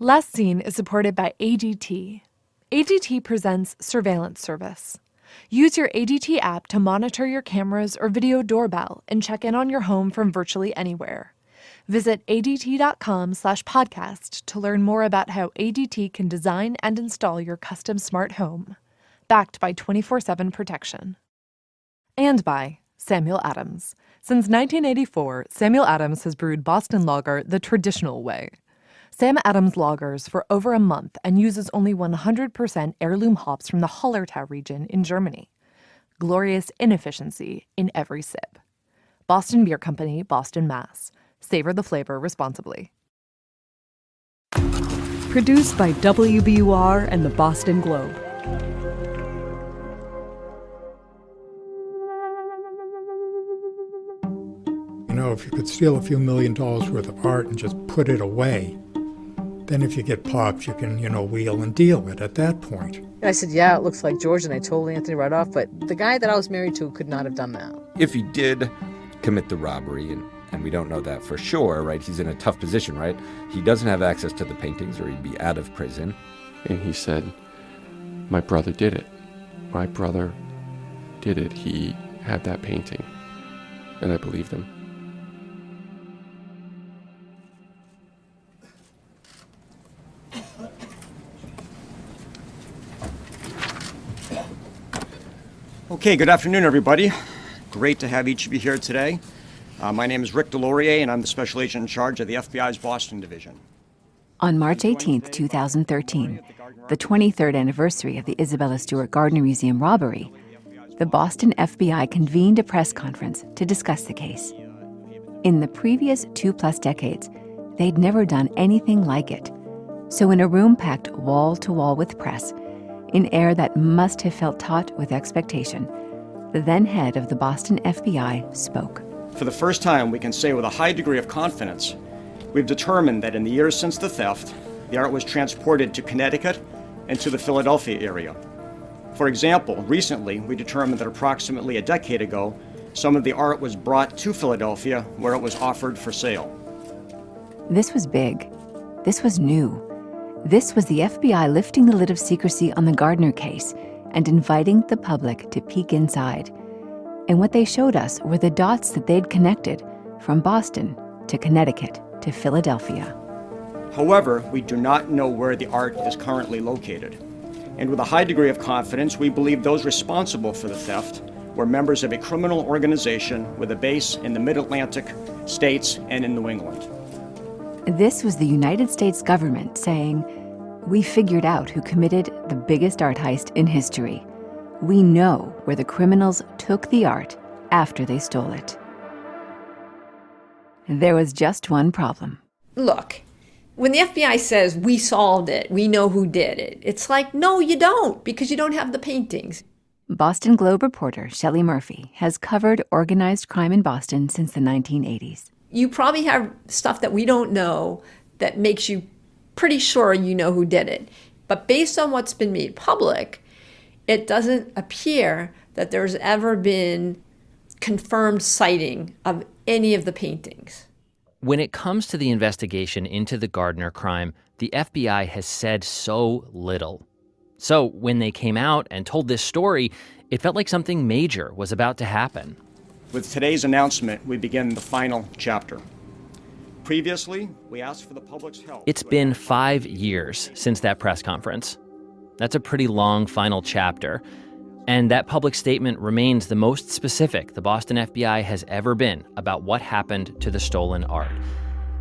Last Seen is supported by ADT. ADT presents Surveillance Service. Use your ADT app to monitor your cameras or video doorbell and check in on your home from virtually anywhere. Visit ADT.com/podcast to learn more about how ADT can design and install your custom smart home. Backed by 24/7 protection. And by Samuel Adams. Since 1984, Samuel Adams has brewed Boston Lager the traditional way. Sam Adams lagers for over a month and uses only 100% heirloom hops from the Hallertau region in Germany. Glorious inefficiency in every sip. Boston Beer Company, Boston, Mass. Savor the flavor responsibly. Produced by WBUR and the Boston Globe. You know, if you could steal a few $1 million worth of art and just put it away, then if you get popped, you can, wheel and deal it at that point. I said, yeah, it looks like George, and I told Anthony right off, but the guy that I was married to could not have done that. If he did commit the robbery, and we don't know that for sure, right? He's in a tough position, right? He doesn't have access to the paintings or he'd be out of prison. And he said, my brother did it. My brother did it. He had that painting. And I believed him. Okay, good afternoon, everybody. Great to have each of you here today. My name is Rick Delorier, and I'm the Special Agent in charge of the FBI's Boston Division. On March 18, 2013, the 23rd anniversary of the Isabella Stewart Gardner Museum robbery, the Boston FBI convened a press conference to discuss the case. In the previous 2+ decades, they'd never done anything like it. So in a room packed wall to wall with press, in air that must have felt taut with expectation, the then head of the Boston FBI spoke. For the first time, we can say with a high degree of confidence, we've determined that in the years since the theft, the art was transported to Connecticut and to the Philadelphia area. For example, recently, we determined that approximately a decade ago, some of the art was brought to Philadelphia where it was offered for sale. This was big. This was new. This was the FBI lifting the lid of secrecy on the Gardner case and inviting the public to peek inside. And what they showed us were the dots that they'd connected from Boston to Connecticut to Philadelphia. However, we do not know where the art is currently located. And with a high degree of confidence, we believe those responsible for the theft were members of a criminal organization with a base in the Mid-Atlantic states and in New England. This was the United States government saying, we figured out who committed the biggest art heist in history. We know where the criminals took the art after they stole it. There was just one problem. Look, when the FBI says we solved it, we know who did it, it's like, no, you don't, because you don't have the paintings. Boston Globe reporter Shelley Murphy has covered organized crime in Boston since the 1980s. You probably have stuff that we don't know that makes you pretty sure you know who did it. But based on what's been made public, it doesn't appear that there's ever been confirmed sighting of any of the paintings. When it comes to the investigation into the Gardner crime, the FBI has said so little. So when they came out and told this story, it felt like something major was about to happen. With today's announcement, we begin the final chapter. Previously, we asked for the public's help. It's been 5 years since that press conference. That's a pretty long final chapter. And that public statement remains the most specific the Boston FBI has ever been about what happened to the stolen art.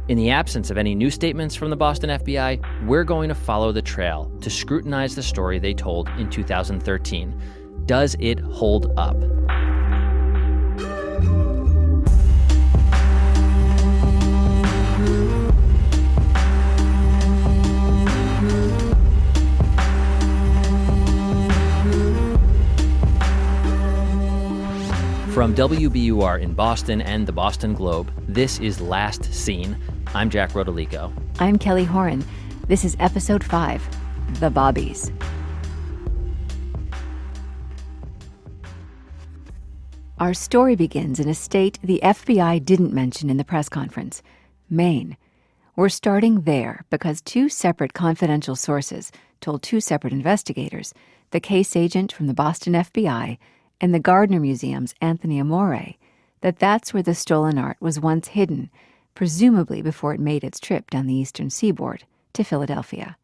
In the absence of any new statements from the Boston FBI, we're going to follow the trail to scrutinize the story they told in 2013. Does it hold up? From WBUR in Boston and the Boston Globe, this is Last Seen. I'm Jack Rodolico. I'm Kelly Horan. This is Episode 5, The Bobbies. Our story begins in a state the FBI didn't mention in the press conference, Maine, We're starting there because two separate confidential sources told two separate investigators, the case agent from the Boston FBI and the Gardner Museum's Anthony Amore, that that's where the stolen art was once hidden, presumably before it made its trip down the eastern seaboard to Philadelphia.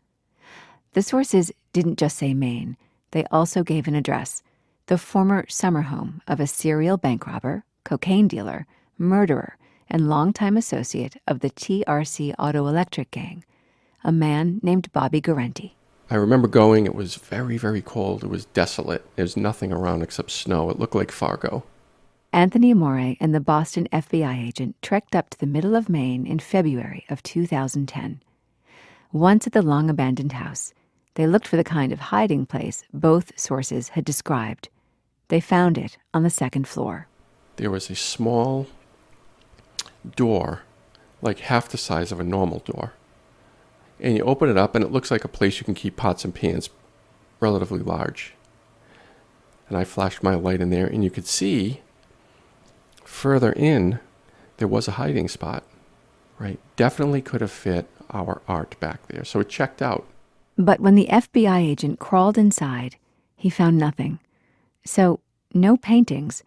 The sources didn't just say Maine. They also gave an address, the former summer home of a serial bank robber, cocaine dealer, murderer, and longtime associate of the TRC Auto Electric Gang, a man named Bobby Guarente. I remember going. It was very, very cold. It was desolate. There's nothing around except snow. It looked like Fargo. Anthony Amore and the Boston FBI agent trekked up to the middle of Maine in February of 2010. Once at the long-abandoned house, they looked for the kind of hiding place both sources had described. They found it on the second floor. There was a small door, like half the size of a normal door. And you open it up, and it looks like a place you can keep pots and pans, relatively large. And I flashed my light in there, and you could see further in, there was a hiding spot, right? Definitely could have fit our art back there. So it checked out. But when the FBI agent crawled inside, he found nothing. So, no paintings,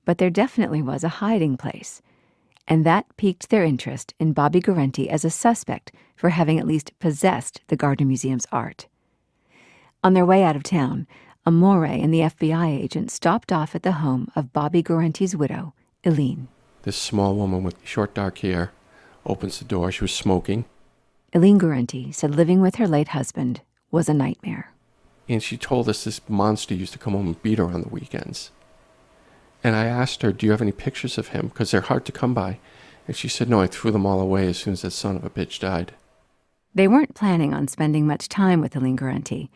but there definitely was a hiding place. And that piqued their interest in Bobby Guarente as a suspect for having at least possessed the Gardner Museum's art. On their way out of town, Amore and the FBI agent stopped off at the home of Bobby Guarente's widow, Eileen. This small woman with short dark hair opens the door. She was smoking. Eileen Guarente said living with her late husband was a nightmare. And she told us this monster used to come home and beat her on the weekends. And I asked her, do you have any pictures of him? Because they're hard to come by. And she said, no, I threw them all away as soon as that son of a bitch died. They weren't planning on spending much time with Eileen Guarente,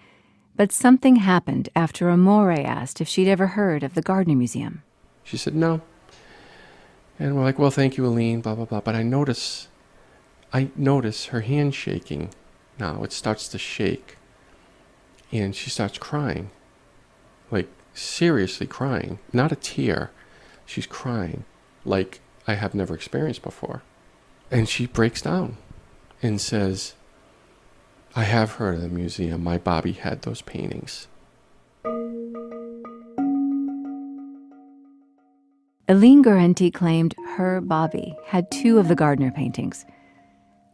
but something happened after Amore asked if she'd ever heard of the Gardner Museum. She said, no. And we're like, well, thank you, Eileen, blah, blah, blah. But I notice her hand shaking now. It starts to shake. And she starts crying. Like, seriously crying. Not a tear. She's crying like I have never experienced before. And she breaks down and says, I have heard of the museum. My Bobby had those paintings. Eileen Guarente claimed her Bobby had two of the Gardner paintings.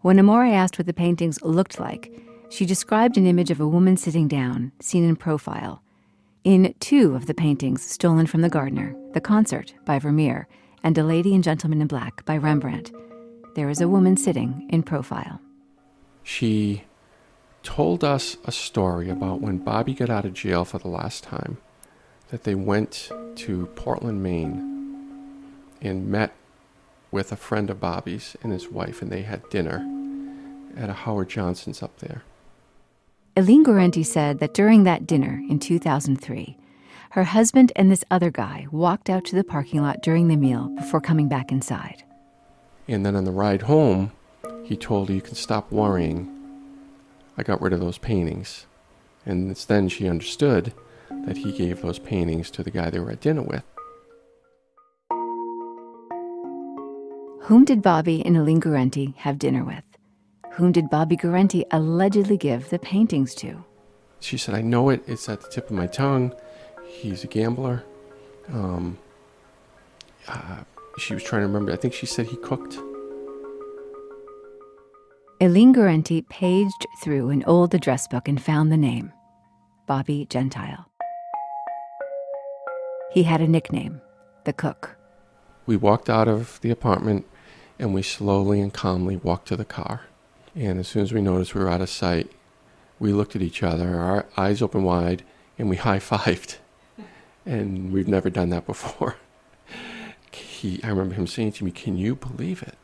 When Amore asked what the paintings looked like, she described an image of a woman sitting down, seen in profile. In two of the paintings stolen from the Gardner, The Concert by Vermeer and A Lady and Gentleman in Black by Rembrandt, there is a woman sitting in profile. She told us a story about when Bobby got out of jail for the last time, that they went to Portland, Maine, and met with a friend of Bobby's and his wife, and they had dinner at a Howard Johnson's up there. Eileen Guarente said that during that dinner in 2003, her husband and this other guy walked out to the parking lot during the meal before coming back inside. And then on the ride home, he told her, you can stop worrying. I got rid of those paintings. And it's then she understood that he gave those paintings to the guy they were at dinner with. Whom did Bobby and Eileen Guarente have dinner with? Whom did Bobby Guarente allegedly give the paintings to? She said, I know it. It's at the tip of my tongue. He's a gambler. She was trying to remember. I think she said he cooked. Eileen Guarente paged through an old address book and found the name, Bobby Gentile. He had a nickname, the Cook. We walked out of the apartment, and we slowly and calmly walked to the car. And as soon as we noticed we were out of sight, we looked at each other, our eyes open wide, and we high-fived. And we've never done that before. I remember him saying to me, can you believe it?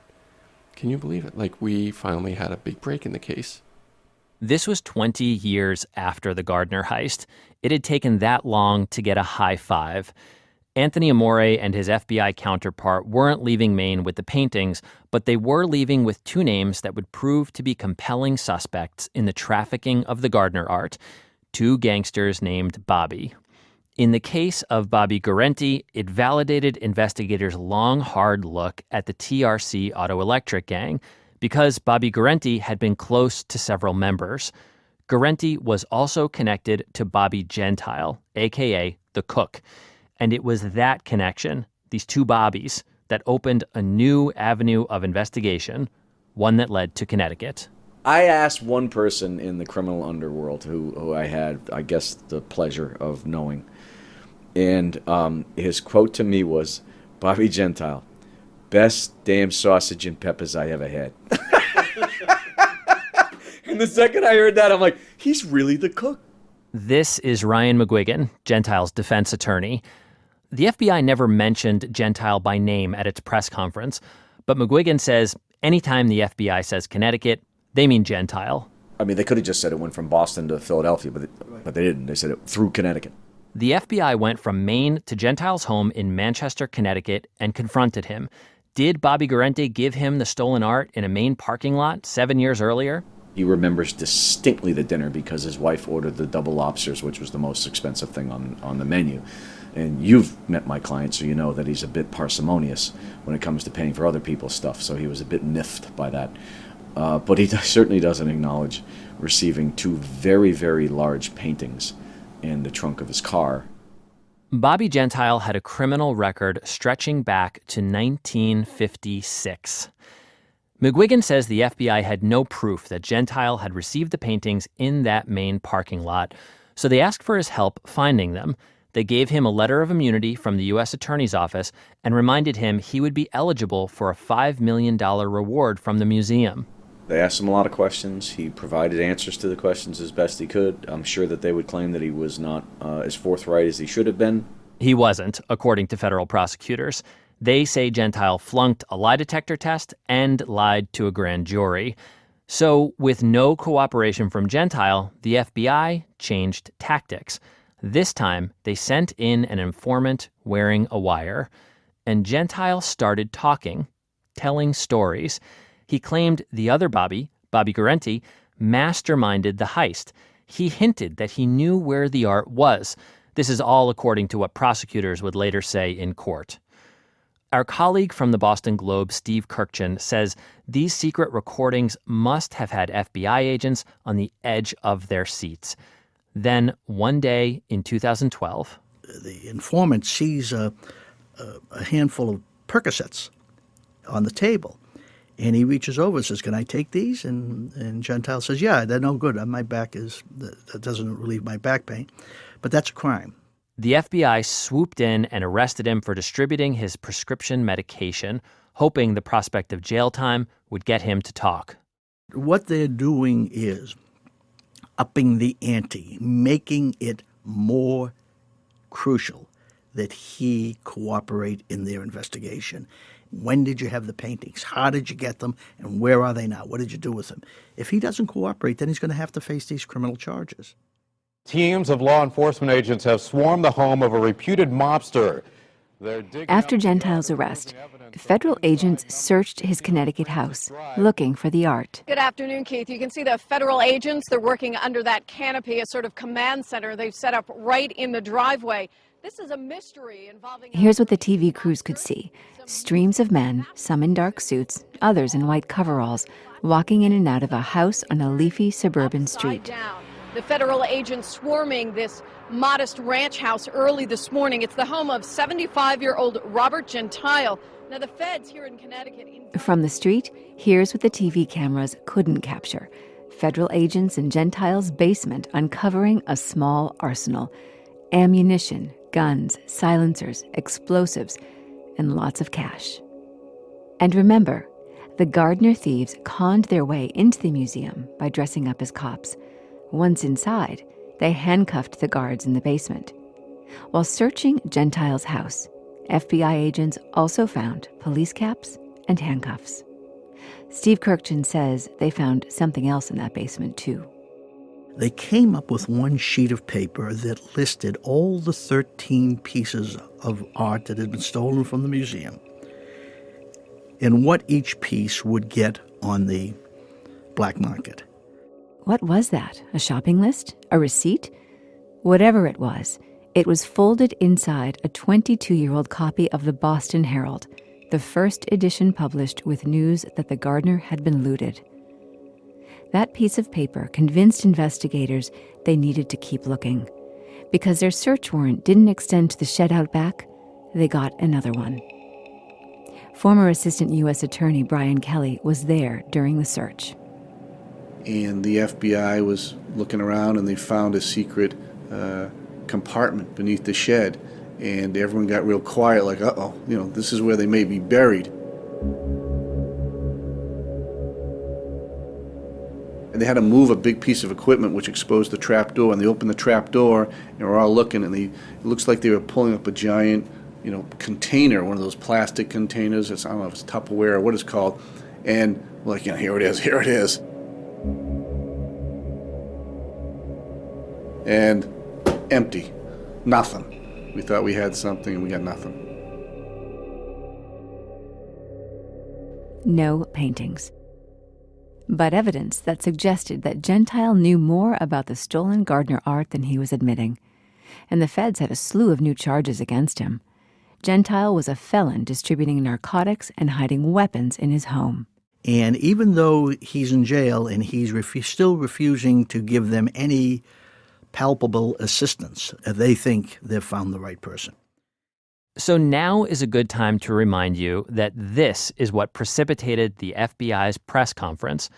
Can you believe it? Like, we finally had a big break in the case. This was 20 years after the Gardner heist. It had taken that long to get a high five. Anthony Amore and his FBI counterpart weren't leaving Maine with the paintings, but they were leaving with two names that would prove to be compelling suspects in the trafficking of the Gardner art, two gangsters named Bobby. In the case of Bobby Guarente, it validated investigators' long, hard look at the TRC Auto Electric Gang, because Bobby Guarente had been close to several members. Guarente was also connected to Bobby Gentile, a.k.a. the Cook. And it was that connection, these two Bobbies, that opened a new avenue of investigation, one that led to Connecticut. I asked one person in the criminal underworld who I had, I guess, the pleasure of knowing. And his quote to me was, "Bobby Gentile, best damn sausage and peppers I ever had." And the second I heard that, I'm like, he's really the Cook. This is Ryan McGuigan, Gentile's defense attorney. The FBI never mentioned Gentile by name at its press conference, but McGuigan says anytime the FBI says Connecticut, they mean Gentile. I mean, they could have just said it went from Boston to Philadelphia, but they didn't. They said it through Connecticut. The FBI went from Maine to Gentile's home in Manchester, Connecticut, and confronted him. Did Bobby Guarente give him the stolen art in a Maine parking lot 7 years earlier? He remembers distinctly the dinner because his wife ordered the double lobsters, which was the most expensive thing on the menu. And you've met my client, so you know that he's a bit parsimonious when it comes to paying for other people's stuff, so he was a bit miffed by that. But he certainly doesn't acknowledge receiving two very, very large paintings in the trunk of his car. Bobby Gentile had a criminal record stretching back to 1956. McGuigan says the FBI had no proof that Gentile had received the paintings in that Maine parking lot, so they asked for his help finding them. They gave him a letter of immunity from the U.S. Attorney's Office and reminded him he would be eligible for a $5 million reward from the museum. They asked him a lot of questions. He provided answers to the questions as best he could. I'm sure that they would claim that he was not as forthright as he should have been. He wasn't, according to federal prosecutors. They say Gentile flunked a lie detector test and lied to a grand jury. So, with no cooperation from Gentile, the FBI changed tactics. This time, they sent in an informant wearing a wire. And Gentile started talking, telling stories. He claimed the other Bobby Guarente, masterminded the heist. He hinted that he knew where the art was. This is all according to what prosecutors would later say in court. Our colleague from the Boston Globe, Steve Kurkjian, says these secret recordings must have had FBI agents on the edge of their seats. Then, one day in 2012... The informant sees a handful of Percocets on the table, and he reaches over and says, "Can I take these?" And Gentile says, "Yeah, they're no good. My back that doesn't relieve my back pain." But that's a crime. The FBI swooped in and arrested him for distributing his prescription medication, hoping the prospect of jail time would get him to talk. What they're doing is upping the ante, making it more crucial that he cooperate in their investigation. When did you have the paintings? How did you get them? And where are they now? What did you do with them? If he doesn't cooperate, then he's going to have to face these criminal charges. Teams of law enforcement agents have swarmed the home of a reputed mobster. After Gentile's arrest, federal agents searched his Connecticut house, looking for the art. Good afternoon, Keith. You can see the federal agents. They're working under that canopy, a sort of command center they've set up right in the driveway. This is a mystery involving... Here's what the TV crews could see. Streams of men, some in dark suits, others in white coveralls, walking in and out of a house on a leafy suburban street. The federal agents swarming this modest ranch house early this morning. It's the home of 75-year-old Robert Gentile. Now, the feds here in Connecticut... From the street, here's what the TV cameras couldn't capture. Federal agents in Gentile's basement uncovering a small arsenal. Ammunition, guns, silencers, explosives, and lots of cash. And remember, the Gardner thieves conned their way into the museum by dressing up as cops. Once inside, they handcuffed the guards in the basement. While searching Gentile's house, FBI agents also found police caps and handcuffs. Steve Kurkjian says they found something else in that basement, too. They came up with one sheet of paper that listed all the 13 pieces of art that had been stolen from the museum and what each piece would get on the black market. What was that? A shopping list? A receipt? Whatever it was folded inside a 22-year-old copy of the Boston Herald, the first edition published with news that the Gardner had been looted. That piece of paper convinced investigators they needed to keep looking. Because their search warrant didn't extend to the shed out back, they got another one. Former Assistant U.S. Attorney Brian Kelly was there during the search. And the FBI was looking around and they found a secret compartment beneath the shed. And everyone got real quiet, like, uh-oh, this is where they may be buried. And they had to move a big piece of equipment which exposed the trap door, and they opened the trap door, and we're all looking, and it looks like they were pulling up a giant, container, one of those plastic containers. I don't know if it's Tupperware or what it's called. And we're like, here it is. And empty. Nothing. We thought we had something, and we got nothing. No paintings. But evidence that suggested that Gentile knew more about the stolen Gardner art than he was admitting. And the feds had a slew of new charges against him. Gentile was a felon distributing narcotics and hiding weapons in his home. And even though he's in jail and he's still refusing to give them any palpable assistance, they think they've found the right person. So now is a good time to remind you that this is what precipitated the FBI's press conference.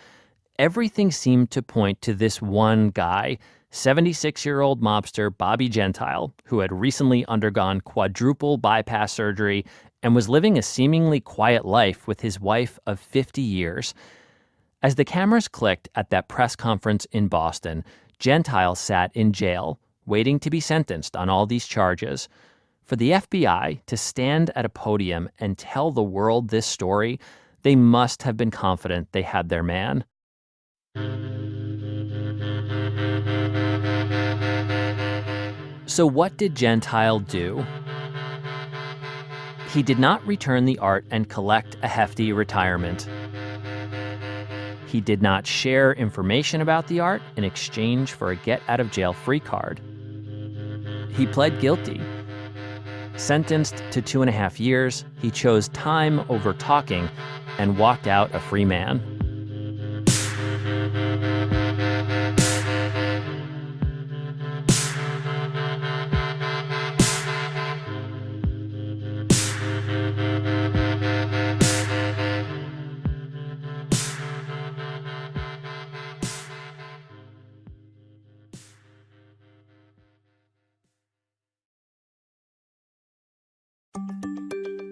Everything seemed to point to this one guy, 76-year-old mobster Bobby Gentile, who had recently undergone quadruple bypass surgery and was living a seemingly quiet life with his wife of 50 years. As the cameras clicked at that press conference in Boston, Gentile sat in jail, waiting to be sentenced on all these charges. For the FBI to stand at a podium and tell the world this story, they must have been confident they had their man. So what did Gentile do? He did not return the art and collect a hefty retirement. He did not share information about the art in exchange for a get-out-of-jail-free card. He pled guilty. Sentenced to 2.5 years, he chose time over talking and walked out a free man.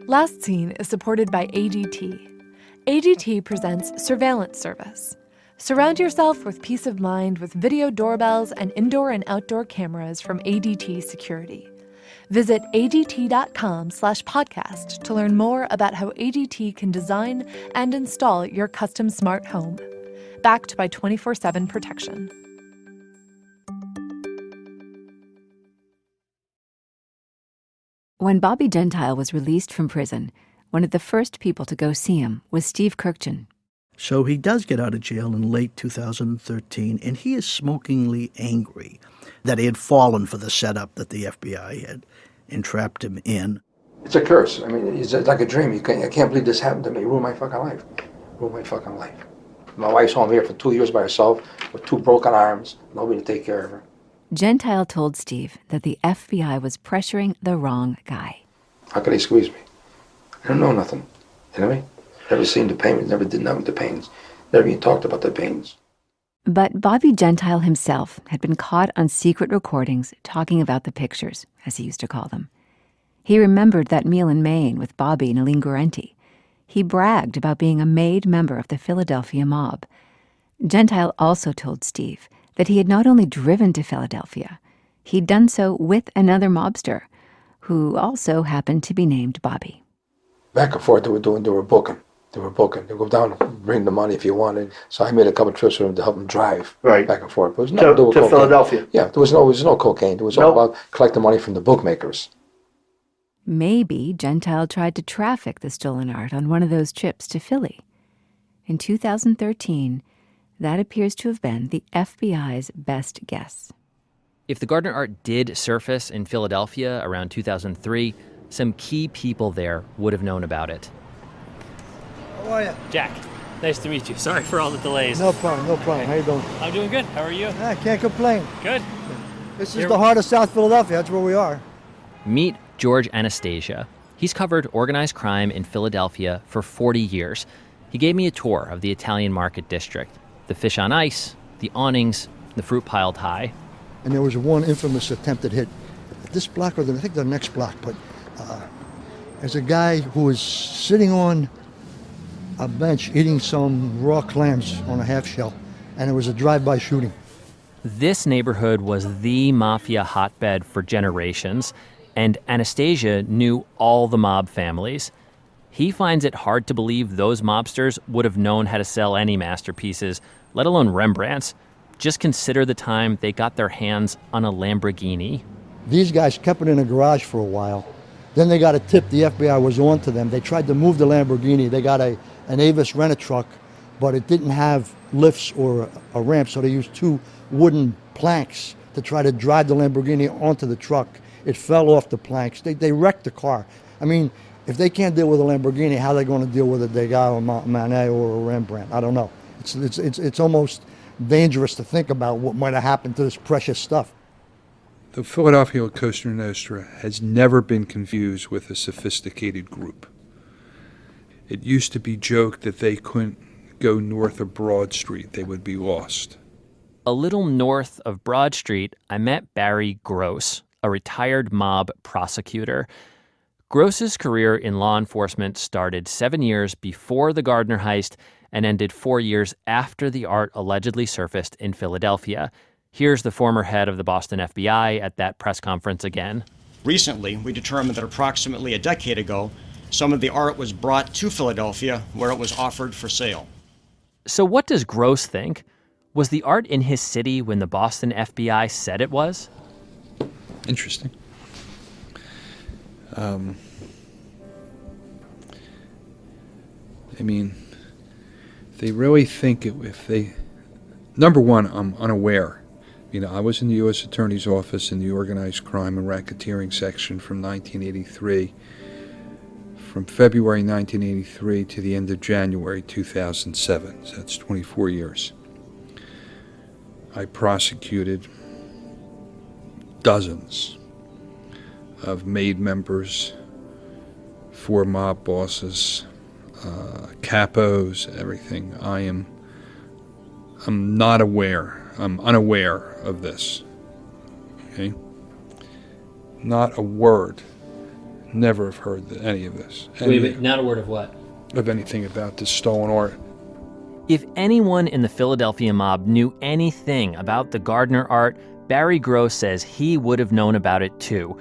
Last Seen is supported by ADT. ADT presents Surveillance Service. Surround yourself with peace of mind with video doorbells and indoor and outdoor cameras from ADT Security. Visit ADT.com/podcast to learn more about how ADT can design and install your custom smart home. Backed by 24/7 protection. When Bobby Gentile was released from prison, one of the first people to go see him was Steve Kirkjian. So he does get out of jail in late 2013, and he is smokingly angry that he had fallen for the setup that the FBI had entrapped him in. It's a curse. I mean, it's like a dream. I can't believe this happened to me. It ruined my fucking life. My wife's home here for 2 years by herself with 2 broken arms, nobody to take care of her. Gentile told Steve that the FBI was pressuring the wrong guy. How could they squeeze me? I don't know nothing. You know what I mean? Never seen the payments, never did nothing with the pains. Never even talked about the pains. But Bobby Gentile himself had been caught on secret recordings talking about the pictures, as he used to call them. He remembered that meal in Maine with Bobby and Aline Guarenti. He bragged about being a made member of the Philadelphia mob. Gentile also told Steve that he had not only driven to Philadelphia, he'd done so with another mobster, who also happened to be named Bobby. Back and forth, they were booking. They go down and bring the money if you wanted. So I made a couple trips with them to help them drive back and forth. But it was no to Philadelphia? Yeah, there was no cocaine. It was all about collecting money from the bookmakers. Maybe Gentile tried to traffic the stolen art on one of those trips to Philly. In 2013, that appears to have been the FBI's best guess. If the Gardner art did surface in Philadelphia around 2003, some key people there would have known about it. How are you? Jack, nice to meet you. Sorry for all the delays. No problem, no problem. How you doing? I'm doing good. How are you? I can't complain. Good. This is the heart of South Philadelphia. That's where we are. Meet George Anastasia. He's covered organized crime in Philadelphia for 40 years. He gave me a tour of the Italian Market District, the fish on ice, the awnings, the fruit piled high. And there was one infamous attempted hit. This block, or I think the next block, but there's a guy who was sitting on a bench eating some raw clams on a half shell, and it was a drive-by shooting. This neighborhood was the mafia hotbed for generations, and Anastasia knew all the mob families. He finds it hard to believe those mobsters would have known how to sell any masterpieces, let alone Rembrandts. Just consider the time they got their hands on a Lamborghini. These guys kept it in a garage for a while. Then they got a tip the FBI was on to them. They tried to move the Lamborghini. They got an Avis rent-a-truck, but it didn't have lifts or a ramp, so they used two wooden planks to try to drive the Lamborghini onto the truck. It fell off the planks. They wrecked the car. I mean, if they can't deal with a Lamborghini, how are they going to deal with a Degas or Manet or a Rembrandt? I don't know. It's almost dangerous to think about what might have happened to this precious stuff. The Philadelphia Cosa Nostra has never been confused with a sophisticated group. It used to be joked that they couldn't go north of Broad Street. They would be lost. A little north of Broad Street, I met Barry Gross, a retired mob prosecutor. Gross's career in law enforcement started 7 years before the Gardner heist and ended 4 years after the art allegedly surfaced in Philadelphia. Here's the former head of the Boston FBI at that press conference again. Recently, we determined that approximately a decade ago, some of the art was brought to Philadelphia where it was offered for sale. So what does Gross think? Was the art in his city when the Boston FBI said it was? Interesting. I mean, they really think if they... Number one, I'm unaware. You know, I was in the U.S. Attorney's Office in the Organized Crime and Racketeering section from 1983, from February 1983 to the end of January 2007. So that's 24 years. I prosecuted dozens of MAID members, 4 mob bosses, capos, everything. I'm not aware. I'm unaware of this. Okay? Not a word. Never have heard any of this. Wait, not a word of what? Of anything about this stolen art. If anyone in the Philadelphia mob knew anything about the Gardner art, Barry Gross says he would have known about it too.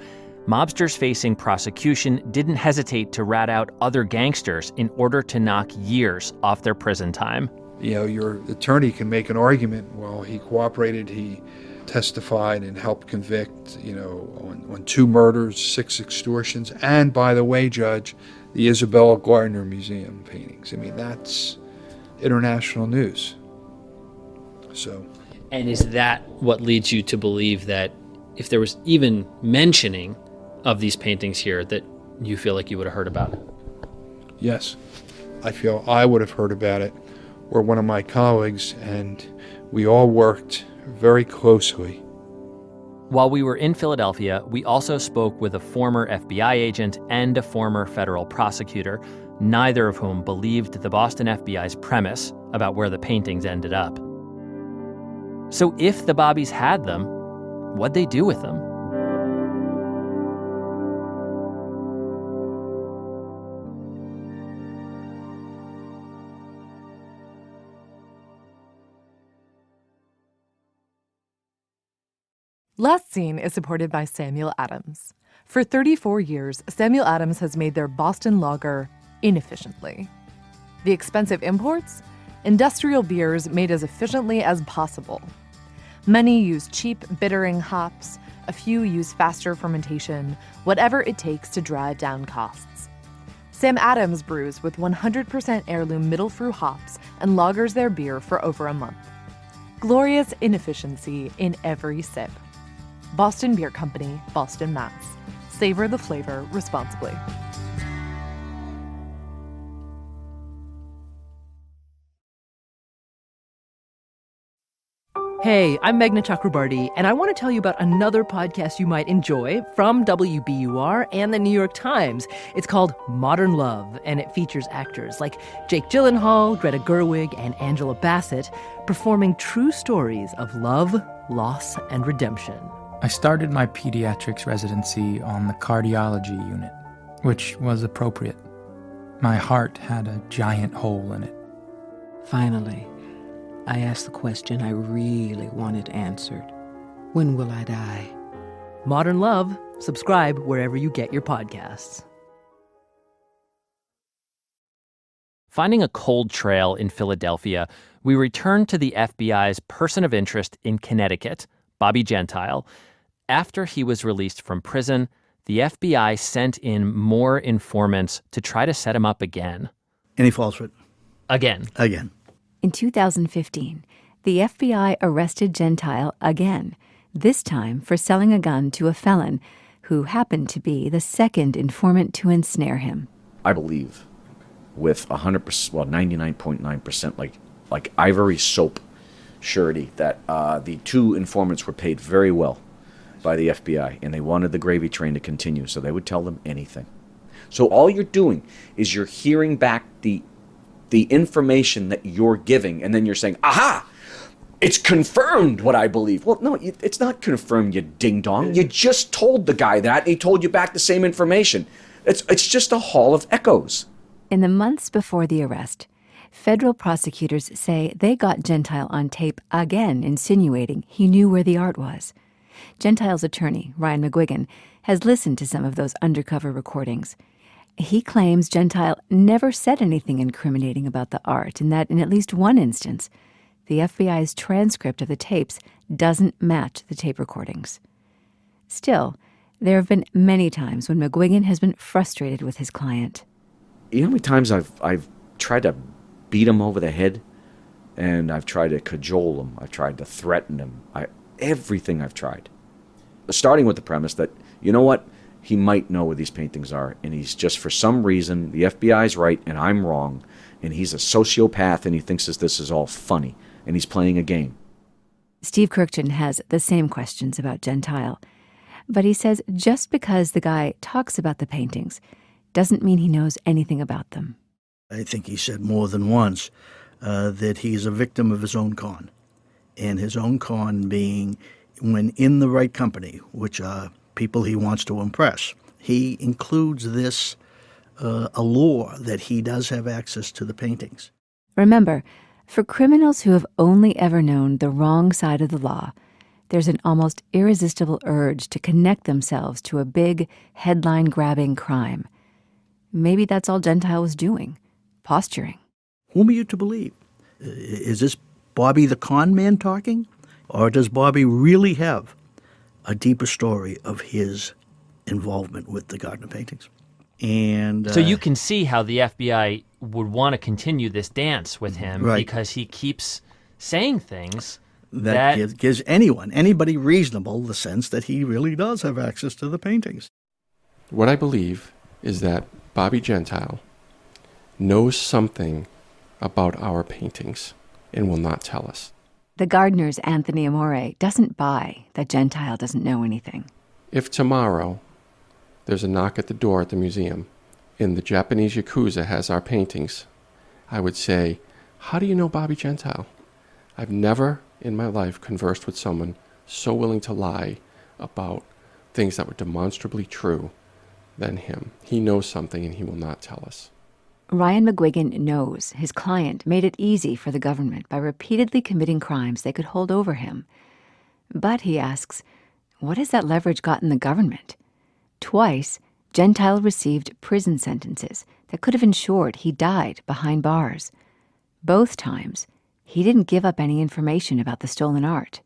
Mobsters facing prosecution didn't hesitate to rat out other gangsters in order to knock years off their prison time. You know, your attorney can make an argument, well, he cooperated, he testified and helped convict, you know, on 2 murders, 6 extortions, and by the way, Judge, the Isabella Gardner Museum paintings. I mean, that's international news. So. And is that what leads you to believe that if there was even mentioning of these paintings here, that you feel like you would have heard about it? Yes. I feel I would have heard about it, or one of my colleagues, and we all worked very closely. While we were in Philadelphia, we also spoke with a former FBI agent and a former federal prosecutor, neither of whom believed the Boston FBI's premise about where the paintings ended up. So if the Bobbies had them, what'd they do with them? Last Seen is supported by Samuel Adams. For 34 years, Samuel Adams has made their Boston lager inefficiently. The expensive imports? Industrial beers made as efficiently as possible. Many use cheap, bittering hops. A few use faster fermentation, whatever it takes to drive down costs. Sam Adams brews with 100% heirloom middle fruit hops and lagers their beer for over a month. Glorious inefficiency in every sip. Boston Beer Company, Boston, Mass. Savor the flavor responsibly. Hey, I'm Meghna Chakrabarty, and I want to tell you about another podcast you might enjoy from WBUR and the New York Times. It's called Modern Love, and it features actors like Jake Gyllenhaal, Greta Gerwig, and Angela Bassett performing true stories of love, loss, and redemption. I started my pediatrics residency on the cardiology unit, which was appropriate. My heart had a giant hole in it. Finally, I asked the question I really wanted answered. When will I die? Modern Love. Subscribe wherever you get your podcasts. Finding a cold trail in Philadelphia, we returned to the FBI's person of interest in Connecticut, Bobby Gentile. After he was released from prison, the FBI sent in more informants to try to set him up again. Any falsehood? Again. In 2015, the FBI arrested Gentile again, this time for selling a gun to a felon who happened to be the second informant to ensnare him. I believe with 100%, well, 99.9%, like ivory soap surety, that the two informants were paid very well by the FBI, and they wanted the gravy train to continue, so they would tell them anything. So all you're doing is you're hearing back the information that you're giving, and then you're saying, aha, it's confirmed what I believe. Well, no, it's not confirmed, you ding-dong. You just told the guy that, and he told you back the same information. It's just a hall of echoes. In the months before the arrest, federal prosecutors say they got Gentile on tape again insinuating he knew where the art was. Gentile's attorney, Ryan McGuigan, has listened to some of those undercover recordings. He claims Gentile never said anything incriminating about the art, and that in at least one instance, the FBI's transcript of the tapes doesn't match the tape recordings. Still, there have been many times when McGuigan has been frustrated with his client. You know how many times I've tried to beat him over the head, and I've tried to cajole him, I've tried to threaten him, everything I've tried. Starting with the premise that, you know what, he might know where these paintings are, and he's just, for some reason, the FBI's right and I'm wrong, and he's a sociopath and he thinks this is all funny, and he's playing a game. Steve Kurkjian has the same questions about Gentile, but he says just because the guy talks about the paintings doesn't mean he knows anything about them. I think he said more than once that he's a victim of his own con, and his own con being when in the right company, which are people he wants to impress. He includes this allure that he does have access to the paintings. Remember, for criminals who have only ever known the wrong side of the law, there's an almost irresistible urge to connect themselves to a big, headline-grabbing crime. Maybe that's all Gentile was doing, posturing. Whom are you to believe? Is this Bobby the con man talking? Or does Bobby really have a deeper story of his involvement with the Gardner paintings? And so you can see how the FBI would want to continue this dance with him, right, because he keeps saying things that gives anybody reasonable, the sense that he really does have access to the paintings. What I believe is that Bobby Gentile knows something about our paintings and will not tell us. The Gardner's Anthony Amore doesn't buy that Gentile doesn't know anything. If tomorrow there's a knock at the door at the museum and the Japanese Yakuza has our paintings, I would say, how do you know Bobby Gentile? I've never in my life conversed with someone so willing to lie about things that were demonstrably true than him. He knows something and he will not tell us. Ryan McGuigan knows his client made it easy for the government by repeatedly committing crimes they could hold over him. But, he asks, what has that leverage gotten the government? Twice, Gentile received prison sentences that could have ensured he died behind bars. Both times, he didn't give up any information about the stolen art.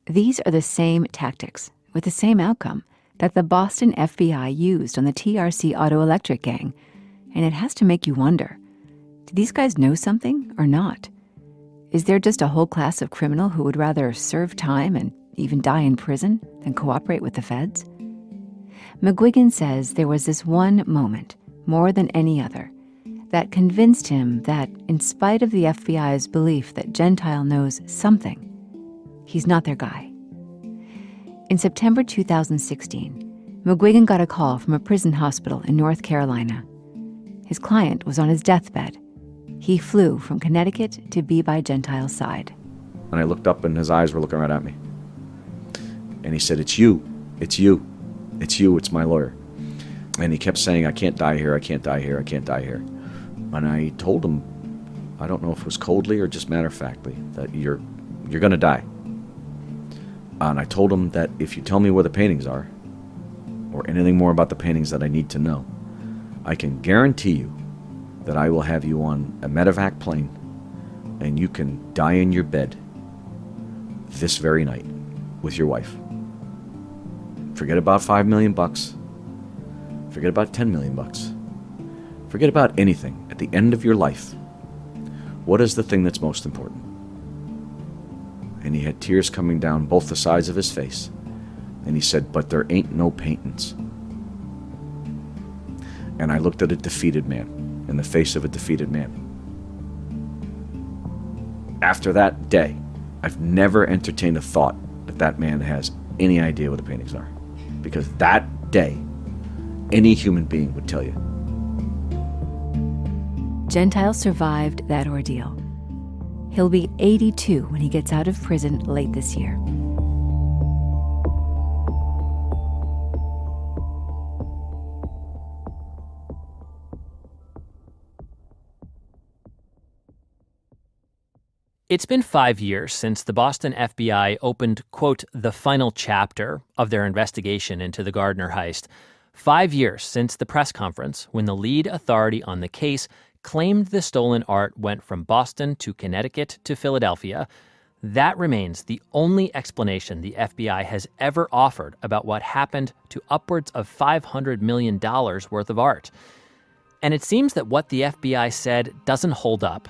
These are the same tactics, with the same outcome, that the Boston FBI used on the TRC Auto Electric gang. And it has to make you wonder, do these guys know something or not? Is there just a whole class of criminal who would rather serve time and even die in prison than cooperate with the feds? McGuigan says there was this one moment, more than any other, that convinced him that, in spite of the FBI's belief that Gentile knows something, He's not their guy. In September 2016, McGuigan got a call from a prison hospital in North Carolina. His client was on his deathbed. He flew from Connecticut to be by Gentile's side. And I looked up and his eyes were looking right at me. And he said, it's you, it's you, it's you, it's my lawyer. And he kept saying, I can't die here, I can't die here, I can't die here. And I told him, I don't know if it was coldly or just matter-of-factly, that you're going to die. And I told him that if you tell me where the paintings are, or anything more about the paintings that I need to know, I can guarantee you that I will have you on a medevac plane and you can die in your bed this very night with your wife. Forget about $5 million. Forget about $10 million. Forget about anything. At the end of your life, what is the thing that's most important? And he had tears coming down both the sides of his face. And he said, but there ain't no paintings. And I looked at a defeated man, in the face of a defeated man. After that day, I've never entertained a thought that that man has any idea what the paintings are. Because that day, any human being would tell you. Gentile survived that ordeal. He'll be 82 when he gets out of prison late this year. It's been 5 years since the Boston FBI opened, quote, the final chapter of their investigation into the Gardner heist. 5 years since the press conference when the lead authority on the case claimed the stolen art went from Boston to Connecticut to Philadelphia. That remains the only explanation the FBI has ever offered about what happened to upwards of $500 million worth of art. And it seems that what the FBI said doesn't hold up.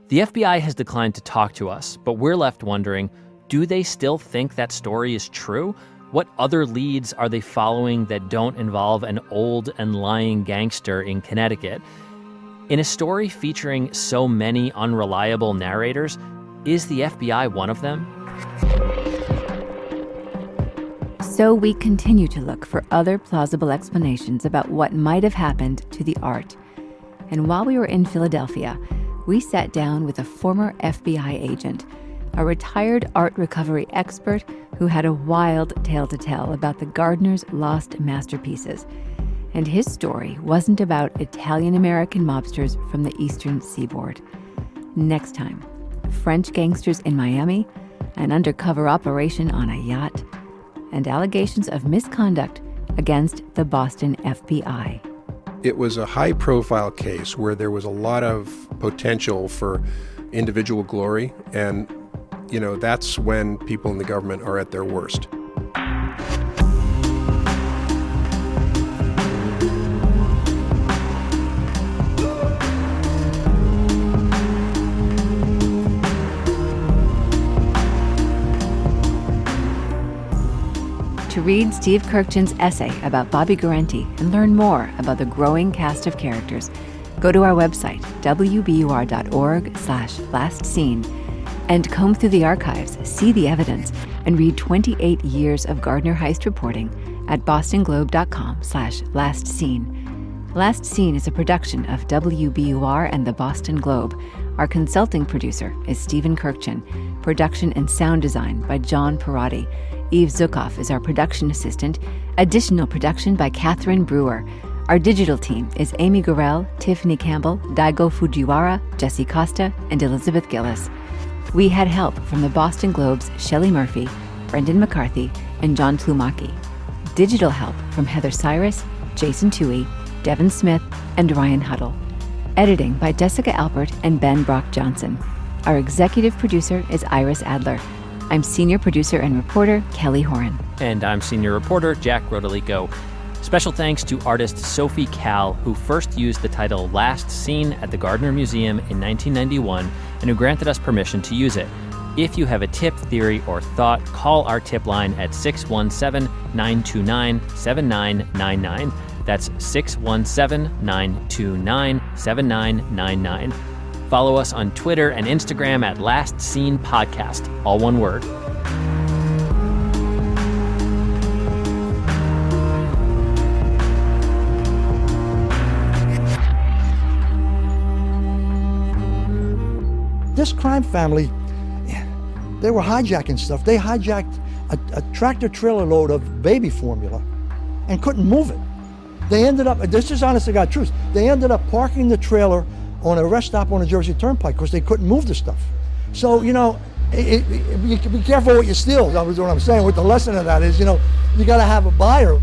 The FBI has declined to talk to us, but we're left wondering, do they still think that story is true? What other leads are they following that don't involve an old and lying gangster in Connecticut? In a story featuring so many unreliable narrators, is the FBI one of them? So we continue to look for other plausible explanations about what might have happened to the art. And while we were in Philadelphia, we sat down with a former FBI agent, a retired art recovery expert who had a wild tale to tell about the Gardners' lost masterpieces. And his story wasn't about Italian-American mobsters from the eastern seaboard. Next time, French gangsters in Miami, an undercover operation on a yacht, and allegations of misconduct against the Boston FBI. It was a high-profile case where there was a lot of potential for individual glory, and, that's when people in the government are at their worst. To read Steve Kurkjian's essay about Bobby Guarenti and learn more about the growing cast of characters, go to our website, wbur.org/lastscene, and comb through the archives, see the evidence, and read 28 years of Gardner heist reporting at bostonglobe.com/lastscene. Last Scene is a production of WBUR and the Boston Globe. Our consulting producer is Stephen Kurkjian. Production and sound design by John Perotti. Eve Zukoff is our production assistant. Additional production by Catherine Brewer. Our digital team is Amy Gorell, Tiffany Campbell, Daigo Fujiwara, Jesse Costa, and Elizabeth Gillis. We had help from the Boston Globe's Shelley Murphy, Brendan McCarthy, and John Tlumaki. Digital help from Heather Cyrus, Jason Toohey, Devin Smith, and Ryan Huddle. Editing by Jessica Alpert and Ben Brock Johnson. Our executive producer is Iris Adler. I'm senior producer and reporter Kelly Horan. And I'm senior reporter Jack Rodolico. Special thanks to artist Sophie Cal, who first used the title Last Scene at the Gardner Museum in 1991 and who granted us permission to use it. If you have a tip, theory, or thought, call our tip line at 617-929-7999. That's 617-929-7999. Follow us on Twitter and Instagram at Last Scene Podcast, all one word. this crime family, they were hijacking stuff. They hijacked a tractor trailer load of baby formula and couldn't move it. They ended up, this is honest to God truth, they ended up parking the trailer on a rest stop on the Jersey Turnpike because they couldn't move the stuff. So, you know, be careful what you steal, is what I'm saying. What the lesson of that is, you know, you got to have a buyer.